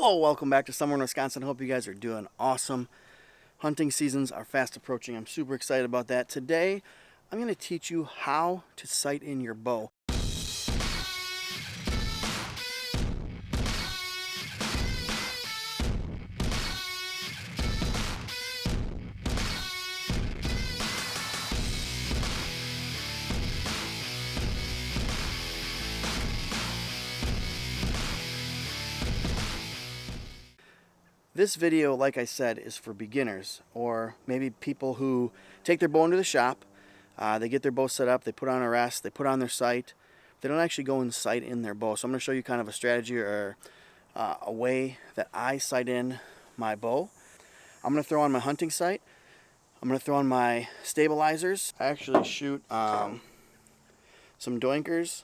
Hello, welcome back to Somewhere in Wisconsin. Hope you guys are doing awesome. Hunting seasons are fast approaching. I'm super excited about that. Today, I'm going to teach you how to sight in your bow. This video, like I said, is for beginners or maybe people who take their bow into the shop. They get their bow set up, they put on a rest, they put on their sight. They don't actually go and sight in their bow. So I'm going to show you kind of a strategy or a way that I sight in my bow. I'm going to throw on my hunting sight. I'm going to throw on my stabilizers. I actually shoot some doinkers.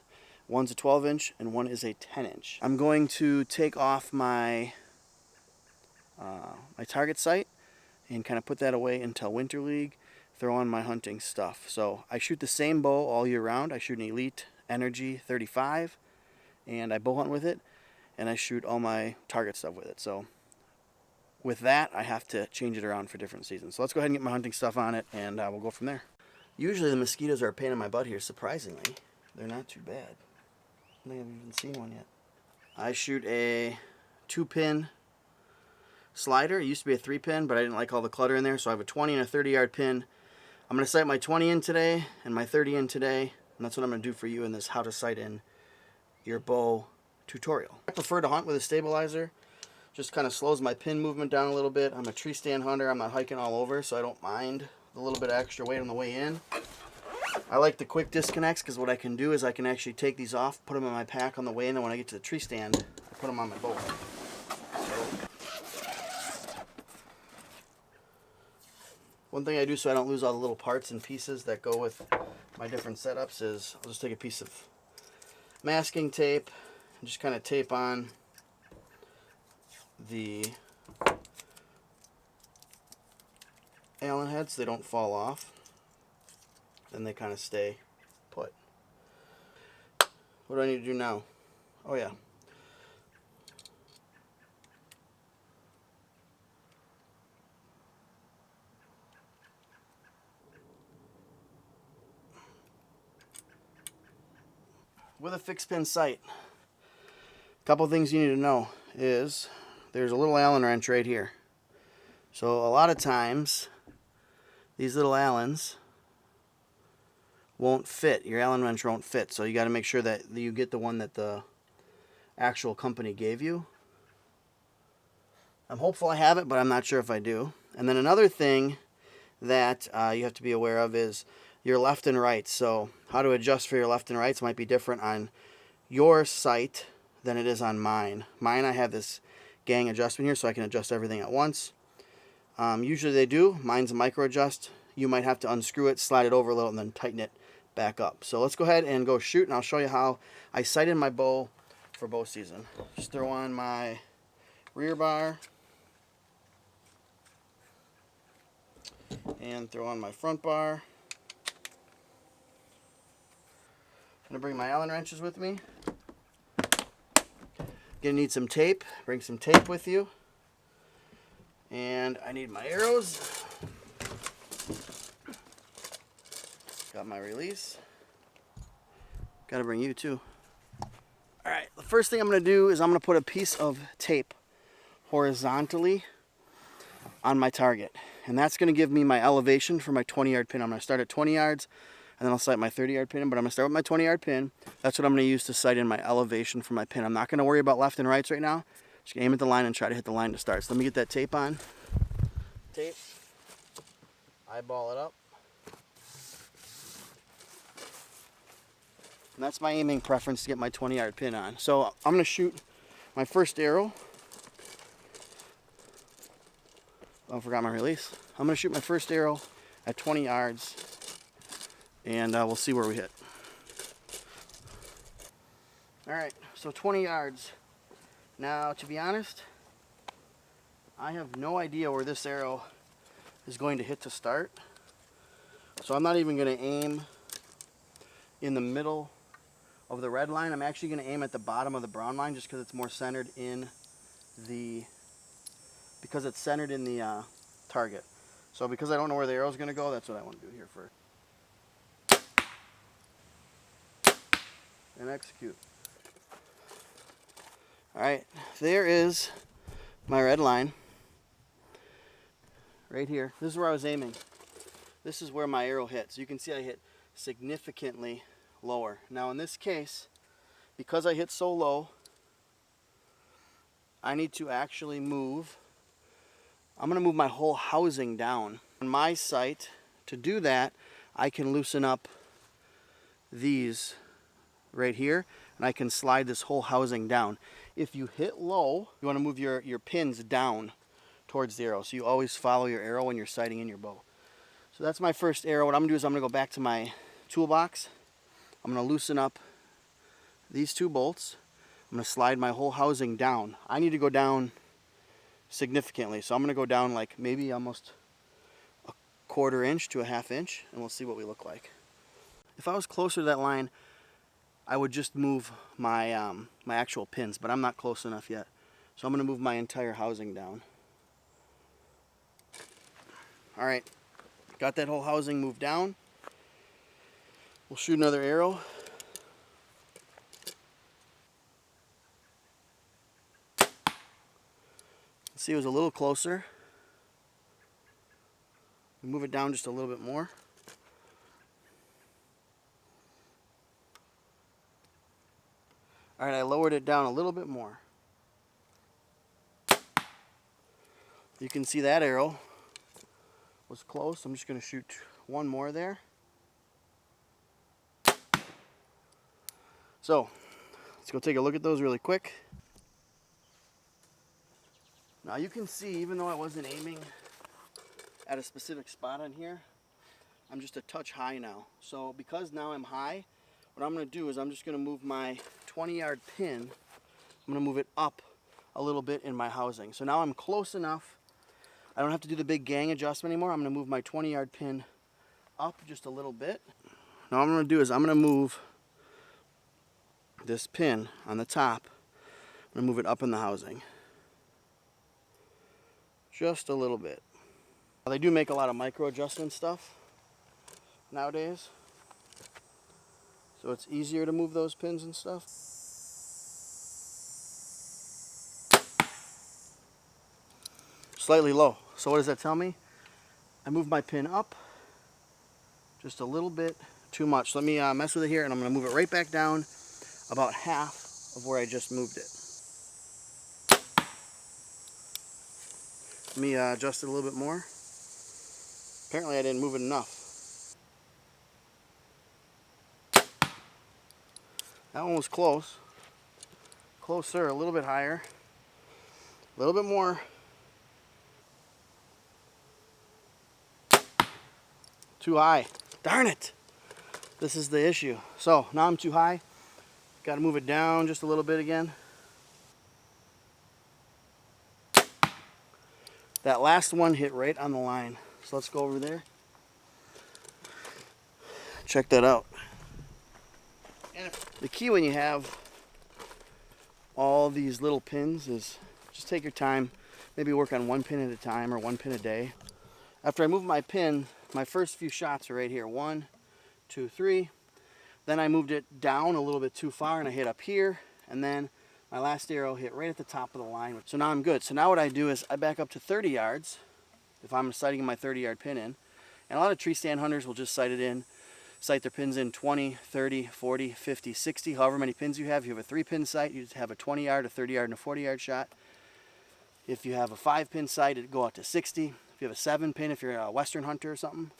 One's a 12-inch and one is a 10-inch. I'm going to take off my target sight and kind of put that away until Winter League, throw on my hunting stuff. So I shoot the same bow all year round. I shoot an Elite Energy 35 and I bow hunt with it, and I shoot all my target stuff with it. So with that, I have to change it around for different seasons. So let's go ahead and get my hunting stuff on it, and we'll go from there. Usually the mosquitoes are a pain in my butt here. Surprisingly, they're not too bad. I don't think I've even seen one yet. I shoot a 2-pin slider. It used to be a 3-pin, but I didn't like all the clutter in there, so I have a 20 and a 30-yard pin. I'm going to sight my 20 in today and my 30 in today, and that's what I'm going to do for you in this how to sight in your bow tutorial. I prefer to hunt with a stabilizer. Just kind of slows my pin movement down a little bit. I'm a tree stand hunter. I'm not hiking all over, so I don't mind a little bit of extra weight on the way in. I like the quick disconnects because what I can do is I can actually take these off, put them in my pack on the way in, and when I get to the tree stand, I put them on my bow. One thing I do so I don't lose all the little parts and pieces that go with my different setups is I'll just take a piece of masking tape and just kind of tape on the Allen heads so they don't fall off. Then they kind of stay put. What do I need to do now? Oh yeah. With a fixed pin sight, a couple things you need to know is there's a little Allen wrench right here. So a lot of times these little Allens won't fit. Your Allen wrench won't fit. So you got to make sure that you get the one that the actual company gave you. I'm hopeful I have it, but I'm not sure if I do. And then another thing that you have to be aware of is your left and right. So how to adjust for your left and rights might be different on your sight than it is on mine. Mine, I have this gang adjustment here so I can adjust everything at once. Usually they do. Mine's a micro adjust. You might have to unscrew it, slide it over a little, and then tighten it back up. So let's go ahead and go shoot, and I'll show you how I sight in my bow for bow season. Just throw on my rear bar and throw on my front bar. I'm going to bring my Allen wrenches with me. Gonna need some tape. Bring some tape with you. And I need my arrows. Got my release. Gotta bring you too. Alright, the first thing I'm going to do is I'm going to put a piece of tape horizontally on my target. And that's going to give me my elevation for my 20-yard pin. I'm going to start at 20 yards. And then I'll sight my 30-yard pin, but I'm going to start with my 20-yard pin. That's what I'm going to use to sight in my elevation for my pin. I'm not going to worry about left and rights right now. Just aim at the line and try to hit the line to start. So let me get that tape on. Tape. Eyeball it up. And that's my aiming preference to get my 20-yard pin on. So I'm going to shoot my first arrow. Oh, I forgot my release. I'm going to shoot my first arrow at 20 yards. And we'll see where we hit. Alright, so 20 yards. Now, to be honest, I have no idea where this arrow is going to hit to start. So I'm not even going to aim in the middle of the red line. I'm actually going to aim at the bottom of the brown line just because it's more centered in because it's centered in the target. So because I don't know where the arrow's going to go, that's what I want to do here first. And execute. Alright, there is my red line. Right here. This is where I was aiming. This is where my arrow hit. So you can see I hit significantly lower. Now in this case, because I hit so low, I need to actually move. I'm going to move my whole housing down. On my sight, to do that, I can loosen up these right here, and I can slide this whole housing down. If you hit low, you want to move your pins down towards the arrow. So you always follow your arrow when you're sighting in your bow. So that's my first arrow. What I'm going to do is I'm going to go back to my toolbox. I'm going to loosen up these two bolts. I'm going to slide my whole housing down. I need to go down significantly. So I'm going to go down like maybe almost a 1/4 inch to a 1/2 inch, and we'll see what we look like. If I was closer to that line, I would just move my, my actual pins, but I'm not close enough yet. So I'm going to move my entire housing down. Alright, got that whole housing moved down. We'll shoot another arrow. See, it was a little closer. Move it down just a little bit more. Alright, I lowered it down a little bit more. You can see that arrow was close. I'm just going to shoot one more there. So, let's go take a look at those really quick. Now you can see, even though I wasn't aiming at a specific spot on here, I'm just a touch high now. So because now I'm high, what I'm going to do is I'm just going to move my 20-yard pin. I'm going to move it up a little bit in my housing. So now I'm close enough. I don't have to do the big gang adjustment anymore. I'm going to move my 20-yard pin up just a little bit. Now what I'm going to do is I'm going to move this pin on the top. I'm going to move it up in the housing. Just a little bit. They do make a lot of micro adjustment stuff nowadays, so it's easier to move those pins and stuff. Slightly low. So what does that tell me? I moved my pin up just a little bit too much. Let me mess with it here, and I'm going to move it right back down about half of where I just moved it. Let me adjust it a little bit more. Apparently I didn't move it enough. That one was close. Closer, a little bit higher. A little bit more. Too high. Darn it! This is the issue. So now I'm too high. Got to move it down just a little bit again. That last one hit right on the line. So let's go over there. Check that out. And the key when you have all these little pins is just take your time. Maybe work on one pin at a time or one pin a day. After I move my pin, my first few shots are right here. 1, 2, 3. Then I moved it down a little bit too far and I hit up here. And then my last arrow hit right at the top of the line. So now I'm good. So now what I do is I back up to 30 yards if I'm sighting my 30-yard pin in. And a lot of tree stand hunters will just sight their pins in 20, 30, 40, 50, 60, however many pins you have. If you have a 3-pin sight, you have a 20-yard, a 30-yard, and a 40-yard shot. If you have a 5-pin sight, it'd go out to 60. If you have a 7-pin, if you're a Western hunter or something,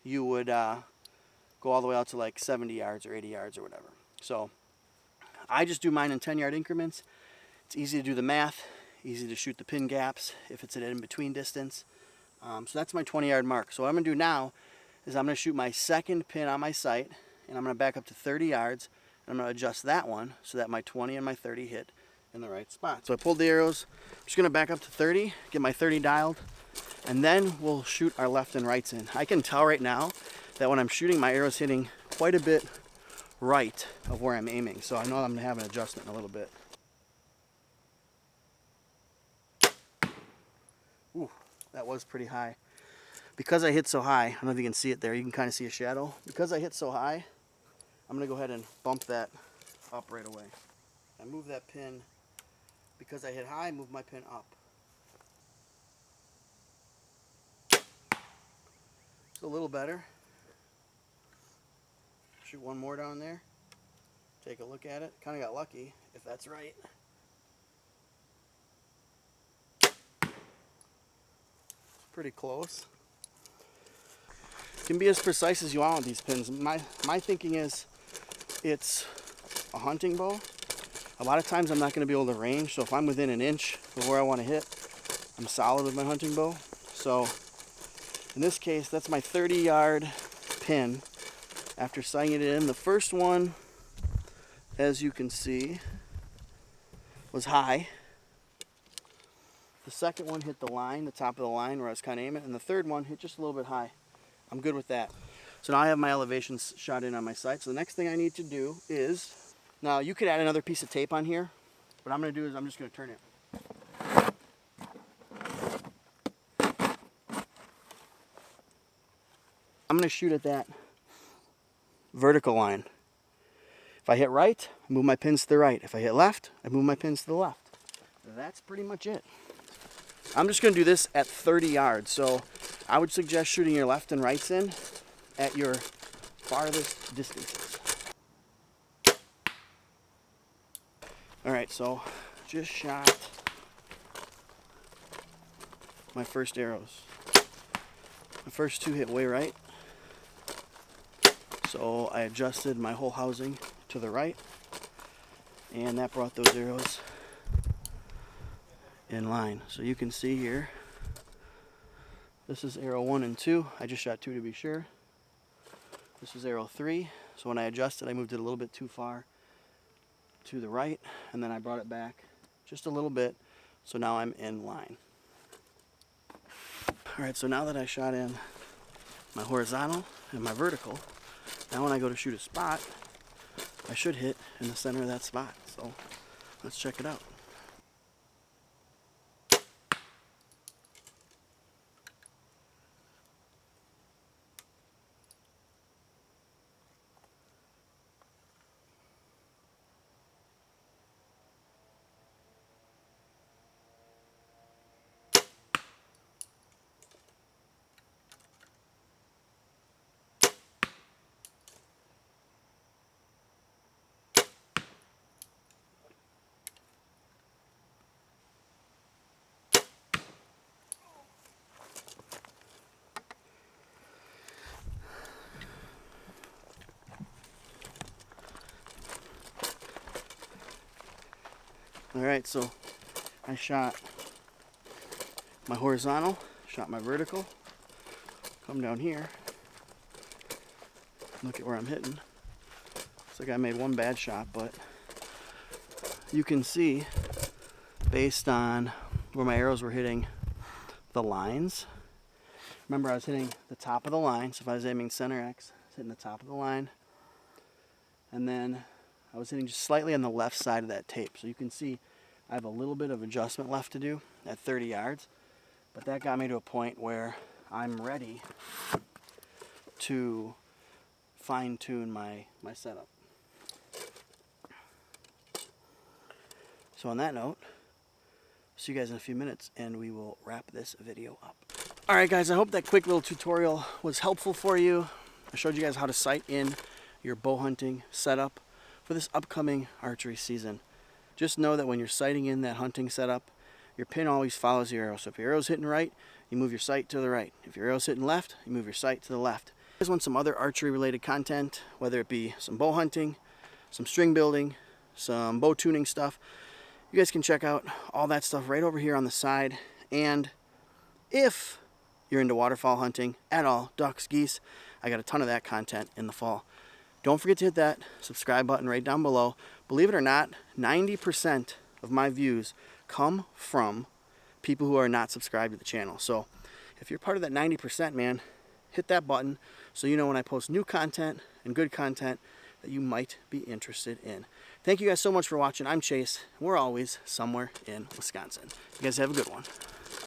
you would go all the way out to like 70 yards or 80 yards or whatever. So I just do mine in 10-yard increments. It's easy to do the math, easy to shoot the pin gaps if it's at an in-between distance. So that's my 20-yard mark. So what I'm going to do now is I'm going to shoot my second pin on my sight, and I'm going to back up to 30 yards, and I'm going to adjust that one so that my 20 and my 30 hit in the right spot. So I pulled the arrows. I'm just going to back up to 30, get my 30 dialed, and then we'll shoot our left and rights in. I can tell right now that when I'm shooting, my arrow's hitting quite a bit right of where I'm aiming. So I know I'm going to have an adjustment in a little bit. Ooh, that was pretty high. Because I hit so high, I don't know if you can see it there, you can kind of see a shadow. Because I hit so high, I'm going to go ahead and bump that up right away. I move that pin, because I hit high, move my pin up. It's a little better. Shoot one more down there. Take a look at it. Kind of got lucky, if that's right. It's pretty close. You can be as precise as you want with these pins. My thinking is, it's a hunting bow. A lot of times I'm not going to be able to range, so if I'm within an inch of where I want to hit, I'm solid with my hunting bow. So in this case, that's my 30-yard pin after sighting it in. The first one, as you can see, was high. The second one hit the line, the top of the line where I was kind of aiming, and the third one hit just a little bit high. I'm good with that. So now I have my elevations shot in on my sight. So the next thing I need to do is, now you could add another piece of tape on here. What I'm going to do is I'm just going to turn it. I'm going to shoot at that vertical line. If I hit right, I move my pins to the right. If I hit left, I move my pins to the left. That's pretty much it. I'm just going to do this at 30 yards. So I would suggest shooting your left and rights in at your farthest distances. Alright, so just shot my first arrows. The first two hit way right. So I adjusted my whole housing to the right, and that brought those arrows in line. So you can see here, this is arrow 1 and 2. I just shot 2 to be sure. This is arrow 3. So when I adjusted, I moved it a little bit too far to the right, and then I brought it back just a little bit. So now I'm in line. Alright, so now that I shot in my horizontal and my vertical, now when I go to shoot a spot, I should hit in the center of that spot. So let's check it out. Alright, so I shot my horizontal, shot my vertical, come down here, look at where I'm hitting. Looks like I made one bad shot, but you can see based on where my arrows were hitting the lines. Remember, I was hitting the top of the line, so if I was aiming center X, I was hitting the top of the line. And then I was hitting just slightly on the left side of that tape. So you can see I have a little bit of adjustment left to do at 30 yards. But that got me to a point where I'm ready to fine-tune my setup. So on that note, see you guys in a few minutes and we will wrap this video up. Alright guys, I hope that quick little tutorial was helpful for you. I showed you guys how to sight in your bow hunting setup for this upcoming archery season. Just know that when you're sighting in that hunting setup, your pin always follows your arrow. So if your arrow's hitting right, you move your sight to the right. If your arrow's hitting left, you move your sight to the left. If you guys want some other archery related content, whether it be some bow hunting, some string building, some bow tuning stuff, you guys can check out all that stuff right over here on the side. And if you're into waterfowl hunting at all, ducks, geese, I got a ton of that content in the fall. Don't forget to hit that subscribe button right down below. Believe it or not, 90% of my views come from people who are not subscribed to the channel. So if you're part of that 90%, man, hit that button so you know when I post new content and good content that you might be interested in. Thank you guys so much for watching. I'm Chase. We're always somewhere in Wisconsin. You guys have a good one.